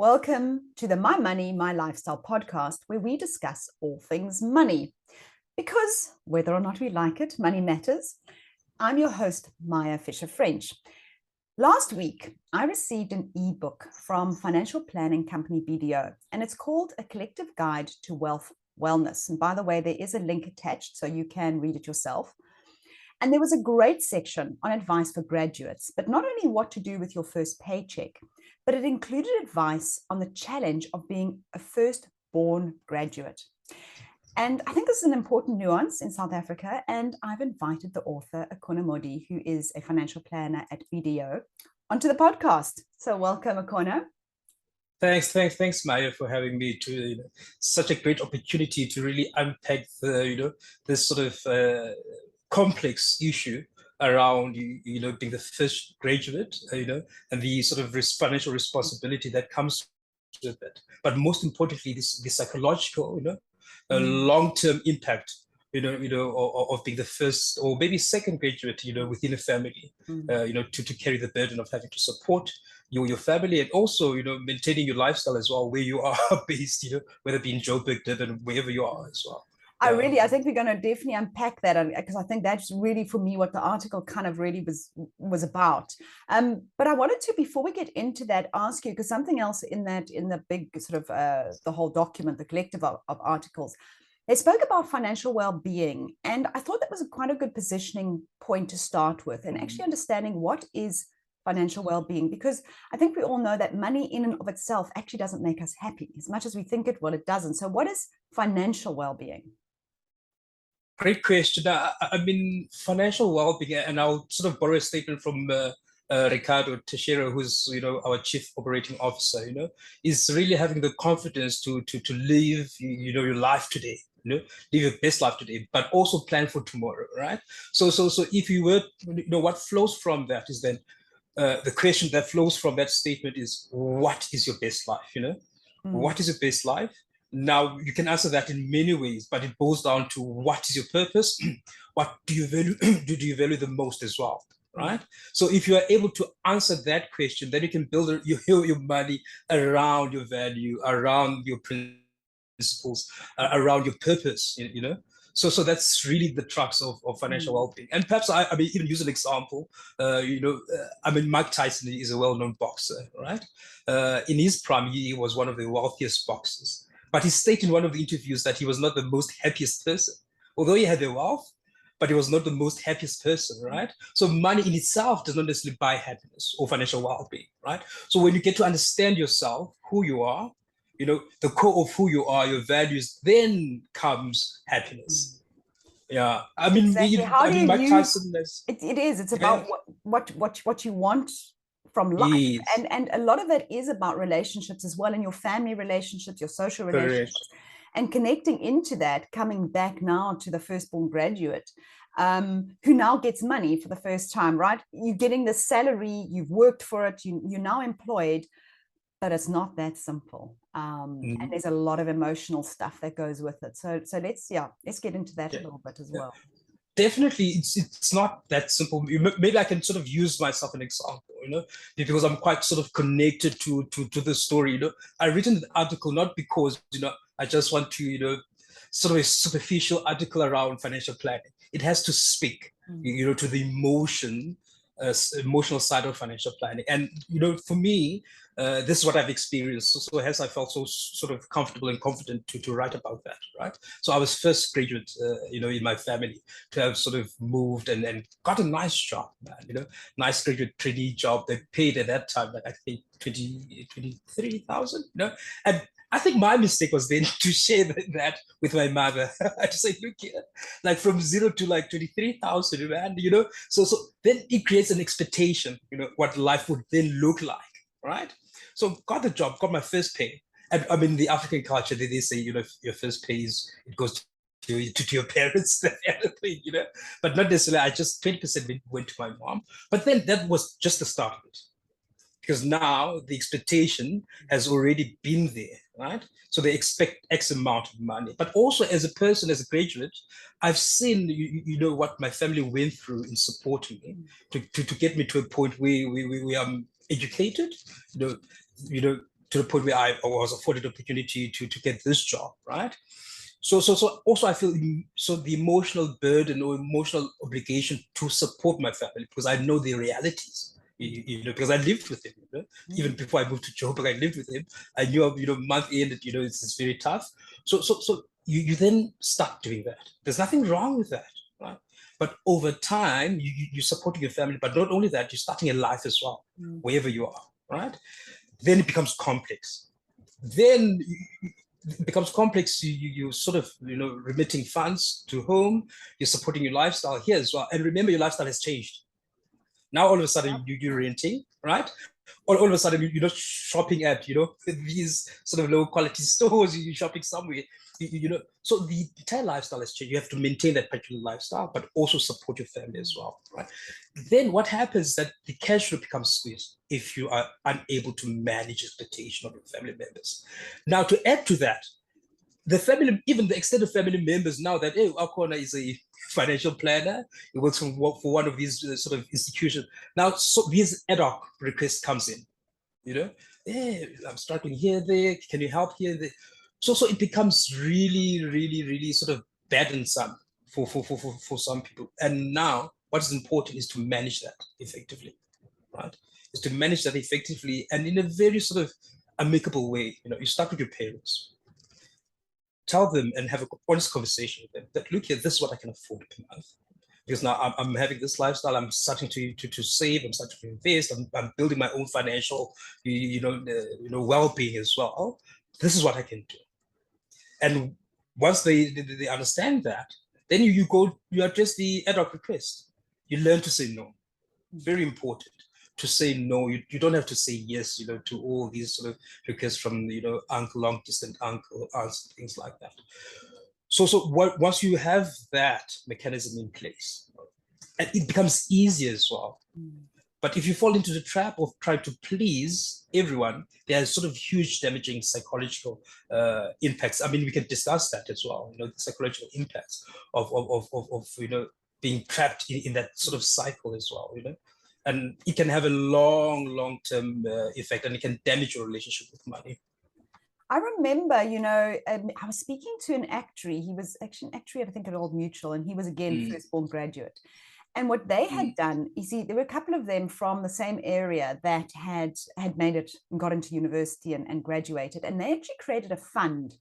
Welcome to the My Money, My Lifestyle podcast, where we discuss all things money. Because whether or not we like it, money matters. I'm your host, Maya Fisher-French. Last week, I received an ebook from financial planning company BDO, and it's called A Collective Guide to Wealth Wellness. And by the way, there is a link attached so you can read it yourself. And there was a great section on advice for graduates, but not only what to do with your first paycheck, but it included advice on the challenge of being a first-born graduate. And I think this is an important nuance in South Africa, and I've invited the author, Akhona Modi, who is a financial planner at BDO, onto the podcast. So welcome, Akhona. Thanks, Maya, for having me. Such a great opportunity to really unpack this sort of complex issue around being the first graduate, and the sort of financial responsibility that comes with it. But most importantly, the psychological, long-term impact, of being the first or maybe second graduate, within a family, to carry the burden of having to support your family and also, maintaining your lifestyle as well, where you are based, whether it be in Joburg, Durban, wherever you are as well. I think we're going to definitely unpack that because I think that's really, for me, what the article kind of really was about. But I wanted to, before we get into that, ask you, because something else in the big sort of the whole document, the collective of articles, they spoke about financial well-being. And I thought that was quite a good positioning point to start with, and actually understanding what is financial well-being, because I think we all know that money in and of itself actually doesn't make us happy as much as we think it will. It doesn't. So what is financial well-being? Great question. I mean, financial well-being, and I'll sort of borrow a statement from Ricardo Teixeira, who's our chief operating officer. Is really having the confidence to live your life today. Live your best life today, but also plan for tomorrow, right? So if you were, what flows from that is then the question that flows from that statement is, what is your best life? What is your best life? Now, you can answer that in many ways, but it boils down to what is your purpose? What do you value? do you value the most as well, right? So if you are able to answer that question, then you can build your money around your value, around your principles, around your purpose, So that's really the crux of financial well-being. And perhaps I mean, even use an example. I mean, Mike Tyson is a well-known boxer, right? In his prime, he was one of the wealthiest boxers. But he stated in one of the interviews that he was not the most happiest person, although he had the wealth, but he was not the most happiest person, right? So money in itself does not necessarily buy happiness or financial well-being, right? So when you get to understand yourself, who you are, the core of who you are, your values, then comes happiness. Yeah, I mean, exactly. Mike Tyson is. It's about what you want from life, yes. and a lot of it is about relationships as well, and your family relationships, your social relationships. Correct. And connecting into that, coming back now to the firstborn graduate who now gets money for the first time, right? You're getting the salary, you've worked for it, you're now employed, but it's not that simple. And there's a lot of emotional stuff that goes with it. So let's get into that a little bit as well. Definitely, it's not that simple. Maybe I can sort of use myself an example, because I'm quite sort of connected to the story. I've written the article not because I just want to sort of a superficial article around financial planning. It has to speak, to the emotional side of financial planning. And for me, this is what I've experienced. So hence I felt so sort of comfortable and confident to write about that, right? So I was first graduate, in my family to have sort of moved and got a nice job, man, nice graduate trainee job. They paid at that time, like I think 23,000, and I think my mistake was then to share that with my mother. I just say, look here, like from 0 to like 23,000, man, So then it creates an expectation, what life would then look like, right? So got the job, got my first pay. And I mean, the African culture, they say, your first pay it goes to your parents, that kind of thing, But not necessarily, I just 20% went to my mom. But then that was just the start of it. Because now the expectation has already been there, right? So they expect X amount of money. But also as a person, as a graduate, I've seen, what my family went through in supporting me to get me to a point where we are educated, to the point where I was afforded the opportunity to get this job, right? So also I feel so the emotional burden or emotional obligation to support my family because I know the realities, because I lived with him, even before I moved to Joburg, I lived with him. I knew, month end, it's very tough. So you then start doing that. There's nothing wrong with that, right? But over time, you're supporting your family, but not only that, you're starting a life as well, wherever you are, right? Then it becomes complex. Then it becomes complex. You sort of, remitting funds to home. You're supporting your lifestyle here as well. And remember, your lifestyle has changed. Now, all of a sudden, you're renting, right? All of a sudden, you're not shopping at, these sort of low quality stores. You're shopping somewhere, So the entire lifestyle has changed. You have to maintain that particular lifestyle, but also support your family as well, right? Then what happens is that the cash flow becomes squeezed if you are unable to manage expectation of your family members. Now, to add to that, the family, even the extended family members now that, hey, Akhona is a financial planner, he works for one of these sort of institutions. Now, so these ad hoc requests comes in, hey, I'm struggling here, there, can you help here, there? So it becomes really, really, really sort of burdensome for some people. And now what is important is to manage that effectively, right? Is to manage that effectively and in a very sort of amicable way. You start with your parents. Tell them and have an honest conversation with them that, look here, this is what I can afford per month. Because now I'm having this lifestyle, I'm starting to save, I'm starting to invest, I'm building my own financial, well-being as well. This is what I can do. And once they understand that, then you address the ad hoc request. You learn to say no. Very important to say no. You don't have to say yes, to all these sort of requests from, uncle, long distant uncle, aunts, things like that. So once you have that mechanism in place, and it becomes easier as well. But if you fall into the trap of trying to please everyone, there are sort of huge damaging psychological impacts. I mean, we can discuss that as well, the psychological impacts of being trapped in that sort of cycle as well, and it can have a long-term effect, and it can damage your relationship with money. I remember, I was speaking to an actuary. He was actually an actuary, I think, at Old Mutual, and he was again firstborn graduate. And what they had done, you see, there were a couple of them from the same area that had made it and got into university and graduated, and they actually created a fund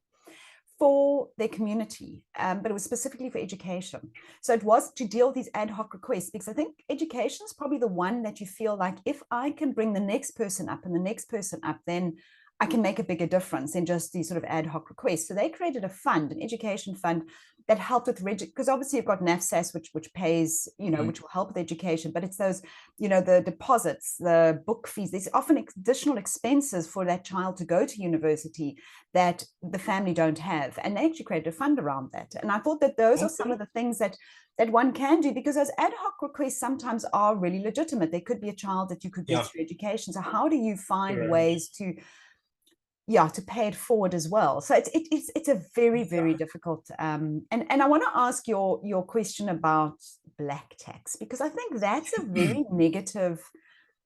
for their community, but it was specifically for education. So it was to deal with these ad hoc requests, because I think education is probably the one that you feel like, if I can bring the next person up and the next person up, then I can make a bigger difference than just these sort of ad hoc requests. So they created a fund, an education fund, that helped with because obviously you've got NAFSAS, which pays, which will help with education, but it's those, the deposits, the book fees. There's often additional expenses for that child to go to university that the family don't have. And they actually created a fund around that. And I thought that those are some of the things that one can do, because those ad hoc requests sometimes are really legitimate. There could be a child that you could get through education. So how do you find ways to pay it forward as well? So it's a very, very difficult. And I want to ask your question about black tax, because I think that's a very negative.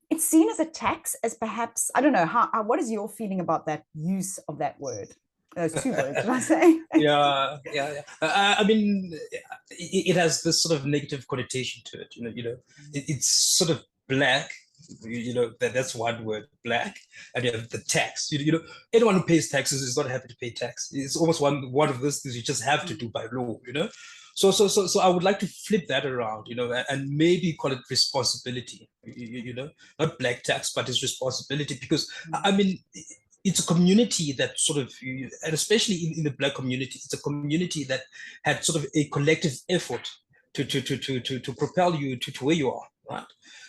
It's seen as a tax, as perhaps, I don't know, what is your feeling about that use of that word? Those two words, did I say? Yeah. I mean, it has this sort of negative connotation to it. It's sort of black. That's one word, black, and you have the tax. Anyone who pays taxes is not happy to pay tax. It's almost one of those things you just have to do by law. So I would like to flip that around, and maybe call it responsibility. Not black tax, but it's responsibility, because I mean, it's a community that sort of, and especially in the black community, it's a community that had sort of a collective effort to propel you to where you are, right?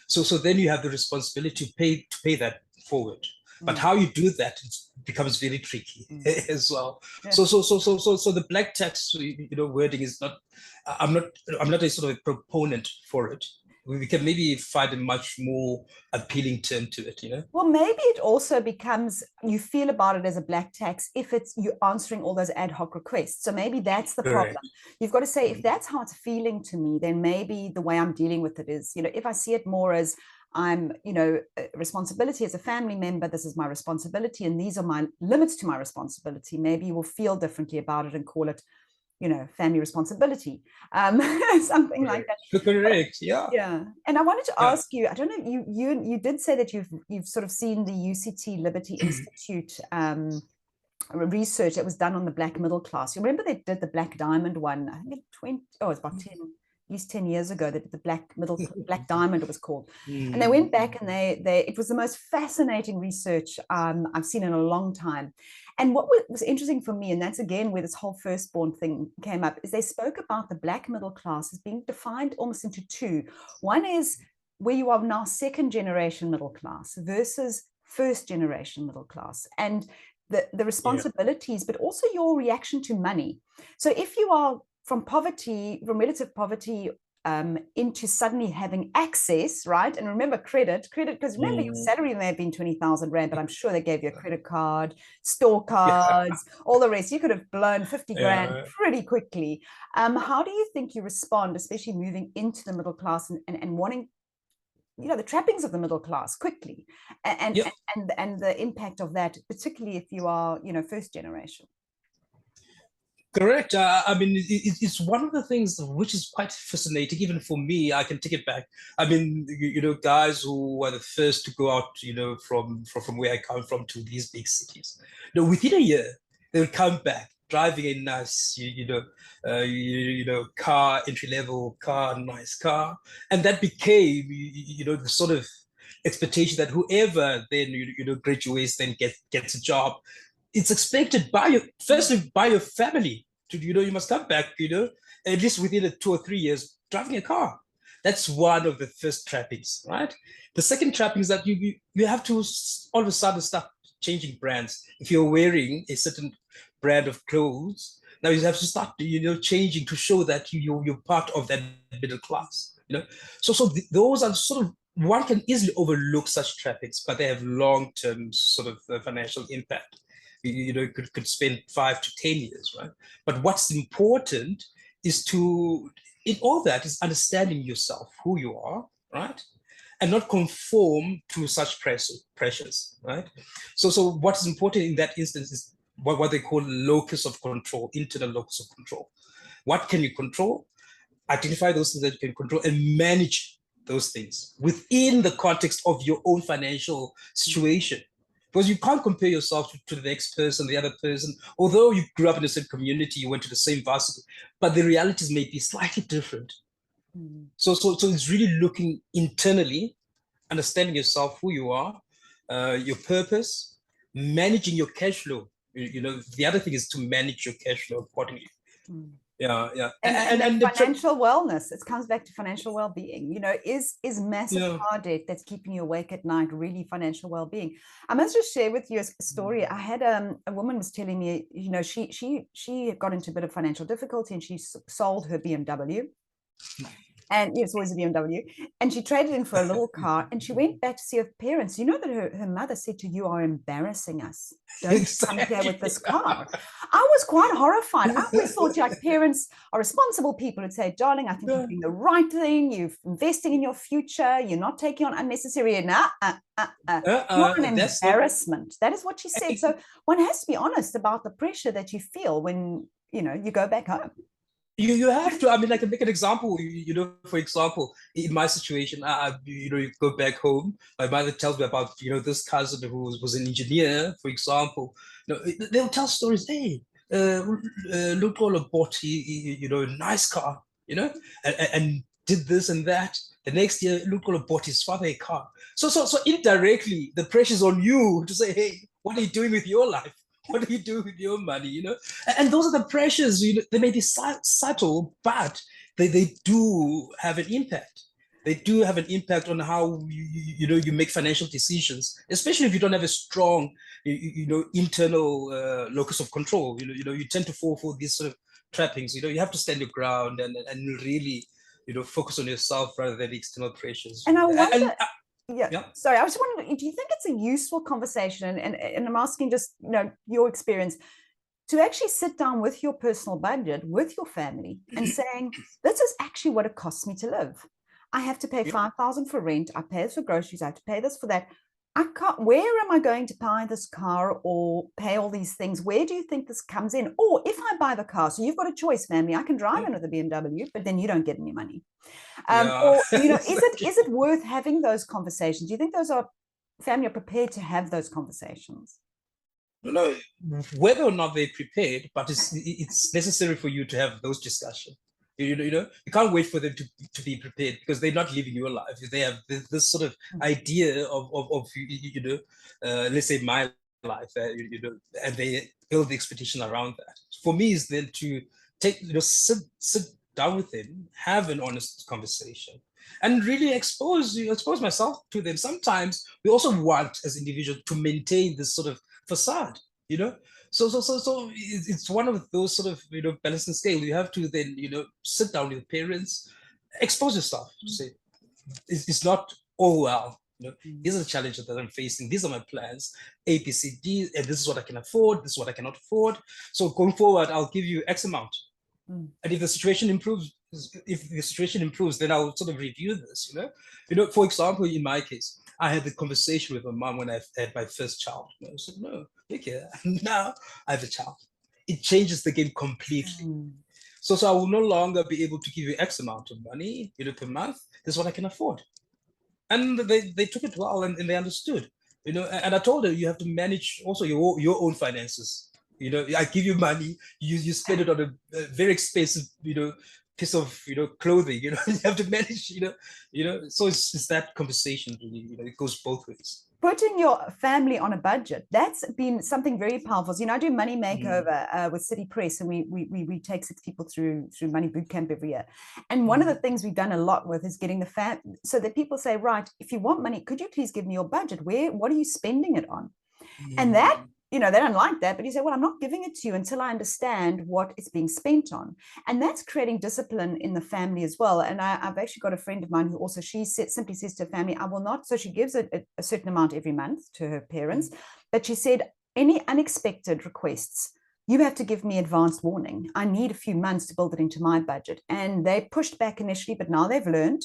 So then you have the responsibility to pay that forward. But how you do that becomes very tricky as well. Yeah. So the black tax, wording is not. I'm not a sort of a proponent for it. We can maybe find a much more appealing term to it, Well, maybe it also becomes, you feel about it as a black tax if it's you answering all those ad hoc requests. So maybe that's the problem. You've got to say, if that's how it's feeling to me, then maybe the way I'm dealing with it is, if I see it more as I'm, responsibility as a family member, this is my responsibility, and these are my limits to my responsibility. Maybe you will feel differently about it and call it, family responsibility, something like that. Correct. Yeah. Yeah. And I wanted to Yeah. ask you, I don't know, you did say that you've sort of seen the UCT Liberty Institute research that was done on the black middle class. You remember they did the Black Diamond one, I think it's about 10, at least 10 years ago, that the Black Diamond it was called. And they went back and it was the most fascinating research I've seen in a long time. And what was interesting for me, and that's again where this whole firstborn thing came up, is they spoke about the black middle class as being defined almost into two. One is where you are now second generation middle class versus first generation middle class, and the responsibilities, but also your reaction to money. So if you are from poverty, from relative poverty, into suddenly having access, right? And remember credit, because remember your salary may have been 20,000 Rand, but I'm sure they gave you a credit card, store cards, all the rest. You could have blown 50 grand pretty quickly. How do you think you respond, especially moving into the middle class and wanting, the trappings of the middle class quickly, and the impact of that, particularly if you are, first generation? Correct. I mean, it's one of the things which is quite fascinating, even for me. I can take it back. I mean, guys who were the first to go out, from where I come from to these big cities. Within a year, they would come back driving a nice, car, entry-level car, nice car, and that became, the sort of expectation that whoever then, graduates, then gets a job. It's expected firstly by your family to, you must come back, at least within 2 or 3 years, driving a car. That's one of the first trappings, right? The second trapping is that you have to all of a sudden start changing brands. If you're wearing a certain brand of clothes, now you have to start, changing to show that you're part of that middle class, So those are sort of, one can easily overlook such trappings, but they have long-term sort of financial impact. Could spend 5 to 10 years, right? But what's important is in all that is understanding yourself, who you are, right? And not conform to such pressures, right? So what's important in that instance is what they call locus of control, internal locus of control. What can you control? Identify those things that you can control and manage those things within the context of your own financial situation. Because you can't compare yourself to the next person, the other person. Although you grew up in the same community, you went to the same varsity, but the realities may be slightly different. So it's really looking internally, understanding yourself, who you are, your purpose, managing your cash flow. The other thing is to manage your cash flow accordingly. Yeah. And the financial wellness, it comes back to financial well-being. Is massive car debt that's keeping you awake at night really financial well-being? I must just share with you a story. I had a woman was telling me, she got into a bit of financial difficulty and she sold her BMW. And it's always a BMW. And she traded in for a little car and she went back to see her parents. You know that her mother said to you are embarrassing us. Don't come here with this car. I was quite horrified. I always thought parents are responsible people who'd say, darling, I think you're doing the right thing. You're investing in your future. You're not taking on unnecessary. You're an embarrassment. That is what she said. So one has to be honest about the pressure that you feel when, you go back home. You have to. I mean, I can make an example. For example, in my situation, you go back home. My mother tells me about this cousin who was an engineer, for example. They'll tell stories. Hey, look, all bought a nice car, and did this and that. The next year, Luke bought his father a car. So indirectly, the pressure's on you to say, hey, what are you doing with your life? What do you do with your money? And those are the pressures. They may be subtle, but they do have an impact. They do have an impact on how you make financial decisions, especially if you don't have a strong internal locus of control. You tend to fall for these sort of trappings. You have to stand your ground and really focus on yourself rather than external pressures. And I wonder. Sorry, I was wondering, do you think it's a useful conversation, and I'm asking just your experience, to actually sit down with your personal budget, with your family, and saying, this is actually what it costs me to live. I have to pay 5,000 for rent. I pay this for groceries. I have to pay this for that. I can't, where am I going to buy this car or pay all these things? Where do you think this comes in? Or if I buy the car, so you've got a choice, family. I can drive in with a BMW, but then you don't get any money. Yeah. Or, you know, is it worth having those conversations? Do you think those are family are prepared to have those conversations? No, whether or not they're prepared, but it's necessary for you to have those discussions. You can't wait for them to be prepared because they're not living your life. They have this sort of idea of let's say my life, and they build the expectation around that. For me, is then to take, sit down with them, have an honest conversation, and really expose myself to them. Sometimes we also want, as individuals, to maintain this sort of facade, you know. So it's one of those sort of balancing scale. You have to then sit down with parents, expose yourself to say it's not all well. These are the challenges that I'm facing. These are my plans, A, B, C, D, and this is what I can afford. This is what I cannot afford. So going forward, I'll give you X amount. And if the situation improves, then I'll sort of review this. For example, in my case, I had the conversation with my mom when I had my first child. I said, no, okay, now I have a child. It changes the game completely. So I will no longer be able to give you X amount of money, per month. This is what I can afford. And they took it well, and they understood. And I told her, you have to manage also your own finances. I give you money, you spend it on a very expensive, piece of, clothing. You have to manage, So it's that conversation really. It goes both ways. Putting your family on a budget, that's been something very powerful. So, I do Money Makeover with City Press, and we take 6 people through Money Bootcamp every year. And one of the things we've done a lot with is getting the so that people say, right, if you want money, could you please give me your budget? What are you spending it on? And that, they don't like that, but you say, well, I'm not giving it to you until I understand what it's being spent on. And that's creating discipline in the family as well. And I've actually got a friend of mine who also, simply says to her family, I will not, so she gives a certain amount every month to her parents, but she said, any unexpected requests, you have to give me advanced warning. I need a few months to build it into my budget. And they pushed back initially, but now they've learned.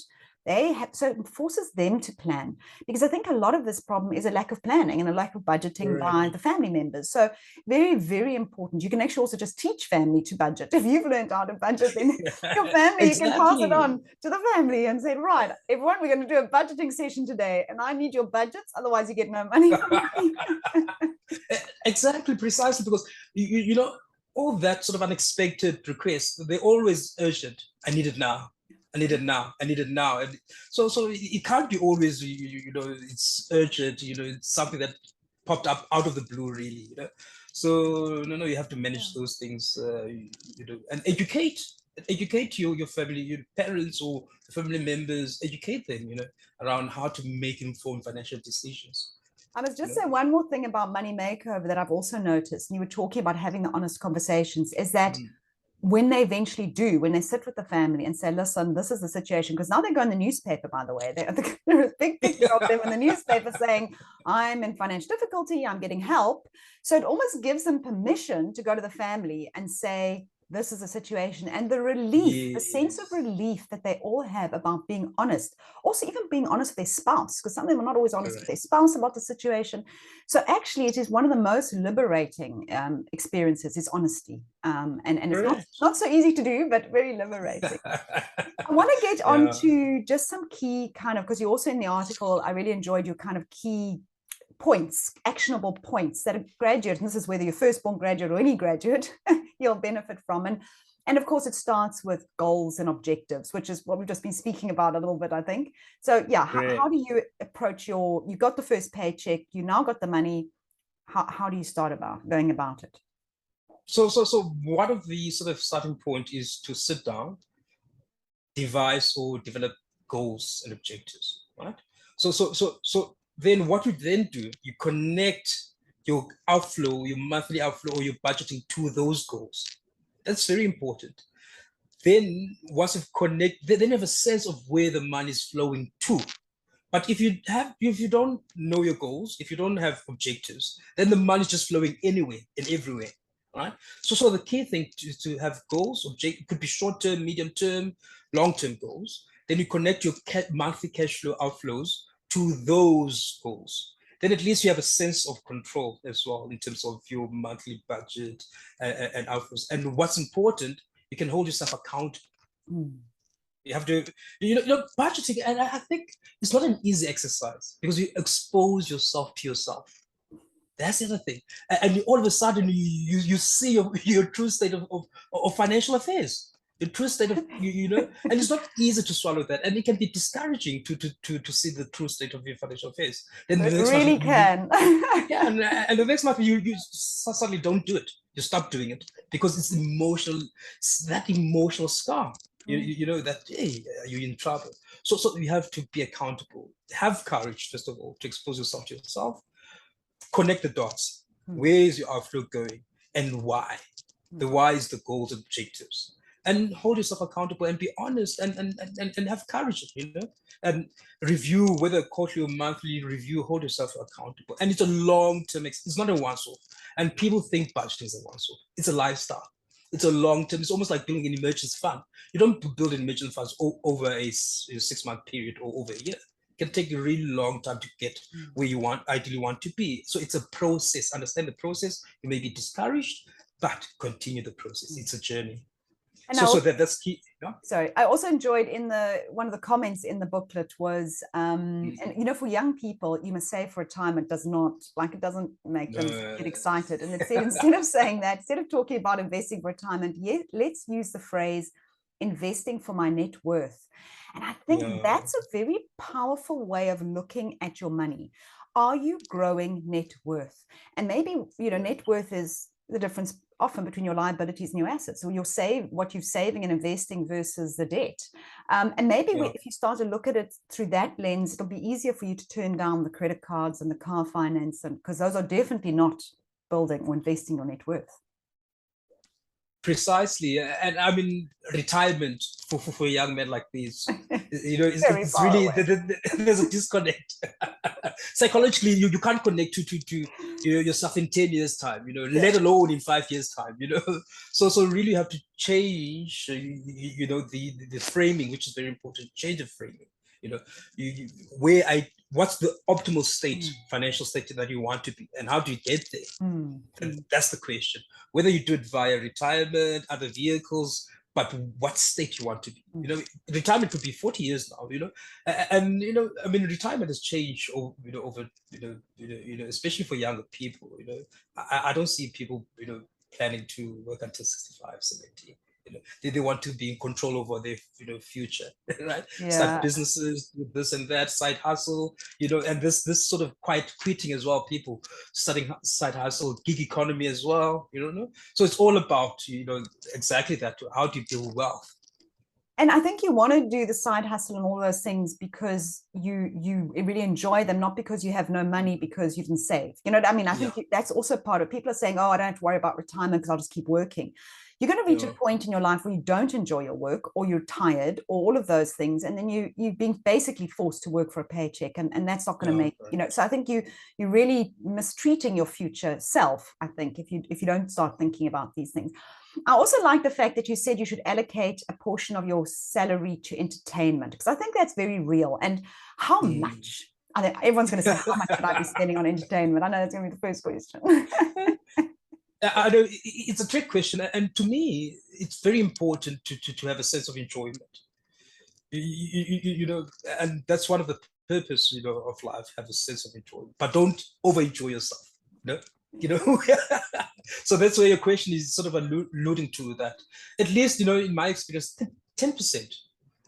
So it forces them to plan, because I think a lot of this problem is a lack of planning and a lack of budgeting by the family members. So very, very important. You can actually also just teach family to budget. If you've learned how to budget, then your family, you can pass it on to the family and say, right, everyone, we're going to do a budgeting session today, and I need your budgets, otherwise you get no money from me. Exactly, precisely, because all that sort of unexpected requests, they're always urgent. I need it now. I need it now. I need it now. And so it can't be always, it's urgent, it's something that popped up out of the blue, really. So no, you have to manage those things, and educate your family, your parents or family members, educate them, around how to make informed financial decisions. I must just say one more thing about Money Makeover that I've also noticed, and you were talking about having the honest conversations, is that when they eventually do, when they sit with the family and say, listen, this is the situation, because now they go in the newspaper, by the way, there is a big picture of them in the newspaper saying, I'm in financial difficulty, I'm getting help. So it almost gives them permission to go to the family and say, this is a situation, and the relief, the sense of relief that they all have about being honest, also even being honest with their spouse, because some of them are not always honest with their spouse about the situation. So actually it is one of the most liberating experiences is honesty, and it's not so easy to do, but very liberating. I want to get on to just some key kind of, because you also in the article, I really enjoyed your kind of key points, actionable points that a graduate, and this is whether you're firstborn graduate or any graduate, you'll benefit from. And of course, it starts with goals and objectives, which is what we've just been speaking about a little bit, I think. So yeah, how do you approach you got the first paycheck, you now got the money. How do you start going about it? So one of the sort of starting point is to sit down, devise or develop goals and objectives, right? So then what you then do, you connect your outflow, your monthly outflow or your budgeting to those goals. That's very important. Then once you connect, then you have a sense of where the money is flowing to. But if you don't know your goals, if you don't have objectives, then the money is just flowing anywhere and everywhere, right? So the key thing is to have goals, it could be short-term, medium-term, long-term goals then you connect your monthly cash flow outflows to those goals. Then at least you have a sense of control as well in terms of your monthly budget and outflows. And what's important, you can hold yourself accountable. You have to, budgeting, and I think it's not an easy exercise because you expose yourself to yourself. That's the other thing. And all of a sudden, you see your true state of financial affairs. The true state of, and it's not easy to swallow that. And it can be discouraging to see the true state of your financial affairs. Then it really can. Yeah, and the next month, you suddenly don't do it. You stop doing it because it's emotional. It's that emotional scar. You know that, hey, you're in trouble. So you have to be accountable. Have courage, first of all, to expose yourself to yourself. Connect the dots. Where is your outflow going and why? The why is the goals and objectives. And hold yourself accountable and be honest and have courage, and review, whether quarterly or monthly review, hold yourself accountable. And it's a long-term, it's not a once-off. And people think budgeting is a once-off. It's a lifestyle. It's a long-term, it's almost like building an emergency fund. You don't build an emergency fund over a 6-month period or over a year. It can take a really long time to get where you ideally want to be. So it's a process. Understand the process. You may be discouraged, but continue the process. It's a journey. And so that's key. Yeah? Sorry, I also enjoyed one of the comments in the booklet was, and for young people, you must save for retirement it doesn't make them get excited. And it said, instead of saying that, instead of talking about investing for retirement, let's use the phrase investing for my net worth. And I think that's a very powerful way of looking at your money. Are you growing net worth? And maybe, net worth is the difference often between your liabilities and your assets, or what you're saving and investing versus the debt. And maybe if you start to look at it through that lens, it'll be easier for you to turn down the credit cards and the car finance, and because those are definitely not building or investing your net worth. Precisely. And I mean, retirement for a young man like this, it's really, there's a disconnect. Psychologically, you can't connect to yourself in 10 years time, let alone in 5 years time, So really you have to change, the framing, which is very important. Change the framing, what's the optimal state, financial state that you want to be, and how do you get there? That's the question. Whether you do it via retirement, other vehicles, but what state you want to be. Retirement could be 40 years now, and I mean, retirement has changed over especially for younger people. I don't see people planning to work until 65, 70. They want to be in control over their future, right? Start businesses with this and that, side hustle, and this sort of quiet quitting as well. People starting side hustle, gig economy as well, So it's all about exactly that. How do you build wealth? And I think you want to do the side hustle and all those things because you really enjoy them, not because you have no money because you didn't save. You know what I mean? I think that's also part of it. People are saying, oh, I don't have to worry about retirement because I'll just keep working. You're going to reach a point in your life where you don't enjoy your work, or you're tired, or all of those things, and then you're being basically forced to work for a paycheck, and that's not going to make So I think you're really mistreating your future self, I think, if you don't start thinking about these things. I also like the fact that you said you should allocate a portion of your salary to entertainment, because I think that's very real. And how much? I think everyone's going to say, how much should I be spending on entertainment? I know that's going to be the first question. I know it's a trick question, and to me, it's very important to have a sense of enjoyment. And that's one of the purpose, of life. Have a sense of enjoyment, but don't over-enjoy yourself. So that's where your question is sort of alluding to that. At least, in my experience, 10%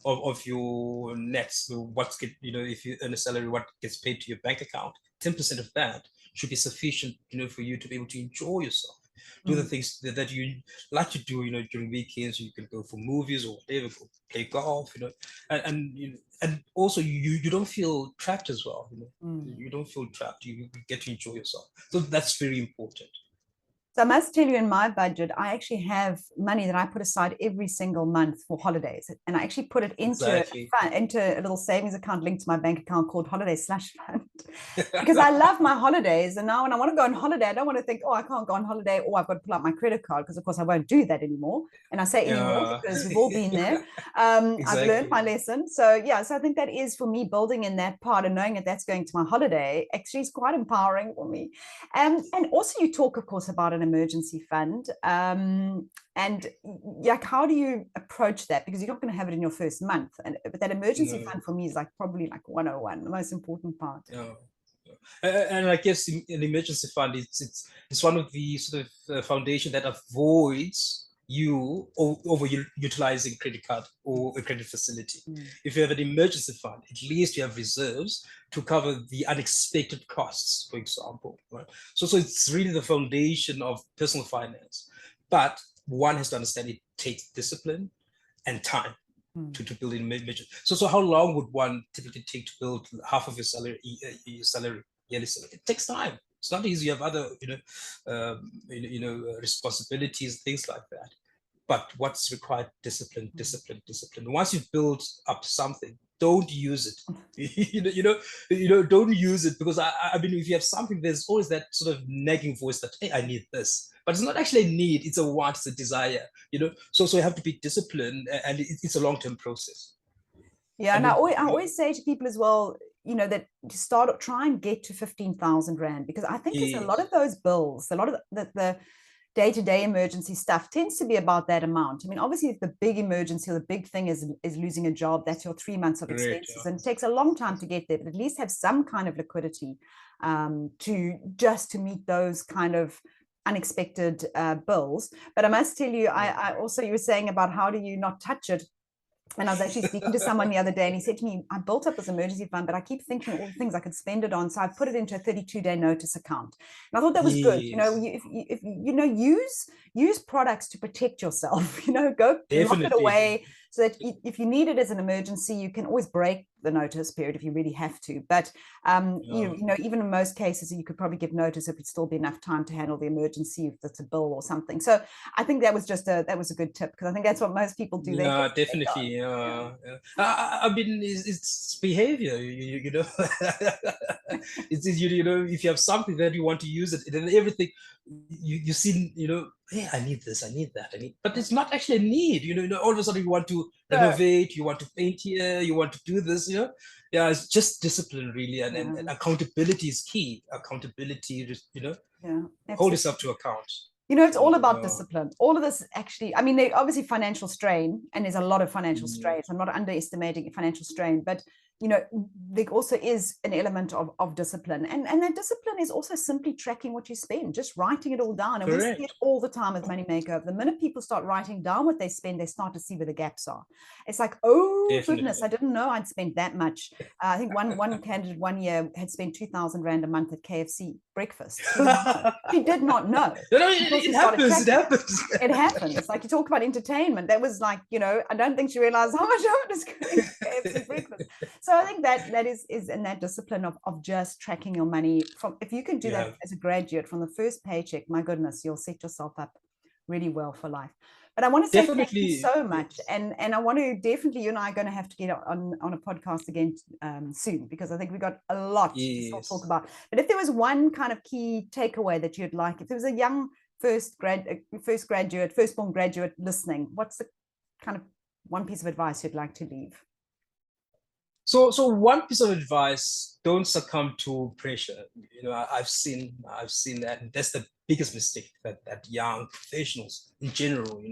of your nets, if you earn a salary, what gets paid to your bank account, 10% of that should be sufficient, for you to be able to enjoy yourself. Do the things that you like to do, during weekends. You can go for movies or whatever, go play golf, and also you don't feel trapped as well. You don't feel trapped. You get to enjoy yourself. So that's very important. So I must tell you, in my budget, I actually have money that I put aside every single month for holidays, and I actually put it into a little savings account linked to my bank account called Holiday Slush Fund. because I love my holidays. And now when I want to go on holiday, I don't want to think, oh, I can't go on holiday, or I've got to pull out my credit card, because of course I won't do that anymore. And I say anymore Yeah. because we've all been there. I've Exactly. learned my lesson. So yeah, so I think that is for me, building in that part and knowing that that's going to my holiday actually is quite empowering for me. And also you talk, of course, about an emergency fund. And like, how do you approach that? Because you're not going to have it in your first month. But that emergency No. fund for me is like probably like 101, the most important part. Yeah. And I guess an emergency fund, it's one of the sort of foundation that avoids you overutilizing credit card or a credit facility. If you have an emergency fund, at least you have reserves to cover the unexpected costs, for example. Right? So it's really the foundation of personal finance. But one has to understand it takes discipline and time to build in measure. So how long would one typically take to build half of your salary, yearly salary? It takes time. It's not easy. You have other, responsibilities, things like that. But what's required? Discipline. Once you've built up something, don't use it. Don't use it, because I mean, if you have something, there's always that sort of nagging voice that, hey, I need this. But it's not actually a need, it's a want, it's a desire, So you have to be disciplined, and it's a long-term process. Yeah, and I always say to people as well, that to try and get to 15,000 Rand, because I think there's a lot of those bills, a lot of the day-to-day emergency stuff tends to be about that amount. I mean, obviously, if the big emergency or the big thing is losing a job, that's your 3 months of expenses, and it takes a long time to get there, but at least have some kind of liquidity to meet those kind of unexpected bills. But I must tell you, I also, you were saying about how do you not touch it. And I was actually speaking to someone the other day, and he said to me, I built up this emergency fund, but I keep thinking all the things I could spend it on. So I put it into a 32-day notice account. And I thought that was good. Use products to protect yourself, go lock it away, so that if you need it as an emergency, you can always break the notice period if you really have to. But even in most cases, you could probably give notice, it would still be enough time to handle the emergency if it's a bill or something. So I think that was a good tip, because I think that's what most people do. Yeah, definitely. I mean, it's behavior. It's if you have something that you want to use it, then everything you see, hey, I need this, I need that, but it's not actually a need. All of a sudden you want to renovate, you want to paint here, you want to do this. Yeah, it's just discipline, really, and accountability is key. Accountability, hold yourself to account. It's all about discipline. All of this, actually, I mean, there's obviously financial strain, and there's a lot of financial strain. So I'm not underestimating financial strain, but there also is an element of discipline, and that discipline is also simply tracking what you spend, just writing it all down. And we see it all the time with Moneymaker. The minute people start writing down what they spend, they start to see where the gaps are. It's like, oh, goodness, I didn't know I'd spent that much. I think one candidate one year had spent 2,000 Rand a month at KFC breakfast. She did not know. It happens. It happens. It's like, you talk about entertainment. That was like, I don't think she realized how much of it is going to KFC breakfast. So I think that is in that discipline of just tracking your money. If you can do that as a graduate from the first paycheck, my goodness, you'll set yourself up really well for life. But I want to say thank you so much, and I want to definitely, you and I are going to have to get on a podcast again soon, because I think we got a lot to still talk about. But if there was one kind of key takeaway that you'd like, if there was a young firstborn graduate listening, what's the kind of one piece of advice you'd like to leave? So one piece of advice: don't succumb to pressure. I've seen that, and that's the biggest mistake that young professionals in general,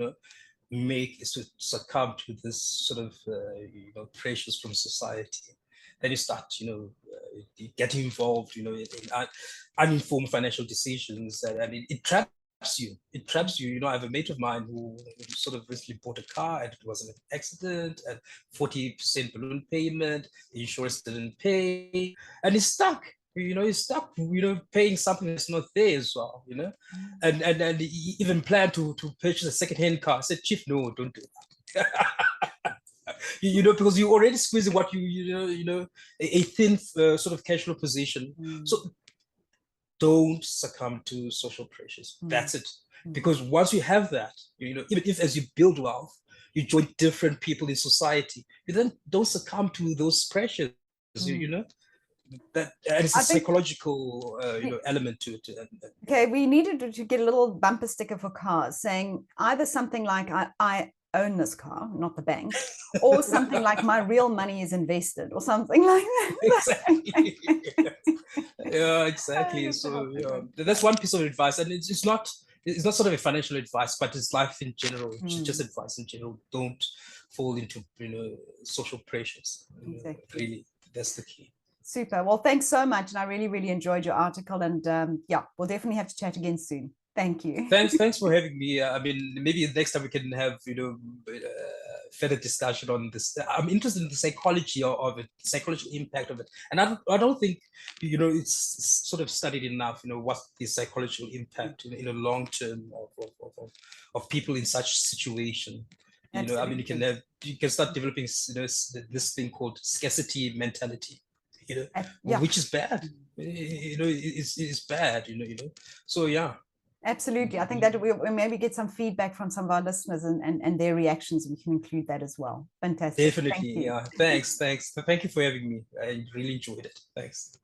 make, is to succumb to this sort of pressures from society. Then you start, getting involved, in uninformed financial decisions, and it traps you. It traps you. I have a mate of mine who sort of recently bought a car, and it was an accident, and 40% balloon payment, the insurance didn't pay, and he's stuck. He's stuck, paying something that's not there as well, and he even planned to purchase a second-hand car. I said, Chief, no, don't do that. Because you already squeezing what a thin sort of cash flow position. So don't succumb to social pressures. That's it. Because once you have that, even if as you build wealth, you join different people in society, you then don't succumb to those pressures, That, and it's a I think, psychological element to it. okay, we needed to get a little bumper sticker for cars saying either something like I own this car, not the bank, or something like my real money is invested, or something like that. Exactly. Yeah, exactly. So that's one piece of advice, and it's not sort of a financial advice, but it's life in general, just advice in general. Don't fall into social pressures. Exactly. Really, that's the key. Super. Well, thanks so much, and I really, really enjoyed your article. And yeah, we'll definitely have to chat again soon. Thank you. Thanks for having me. I mean, maybe next time we can have further discussion on this. I'm interested in the psychology of it, the psychological impact of it, and I don't think it's sort of studied enough. What the psychological impact in the long term of people in such situation. I mean, you can start developing this thing called scarcity mentality. Yeah. Which is bad. It's bad. So yeah. Absolutely. I think that we maybe get some feedback from some of our listeners and their reactions, and we can include that as well. Fantastic. Definitely. Yeah. Thanks. Thank you for having me. I really enjoyed it. Thanks.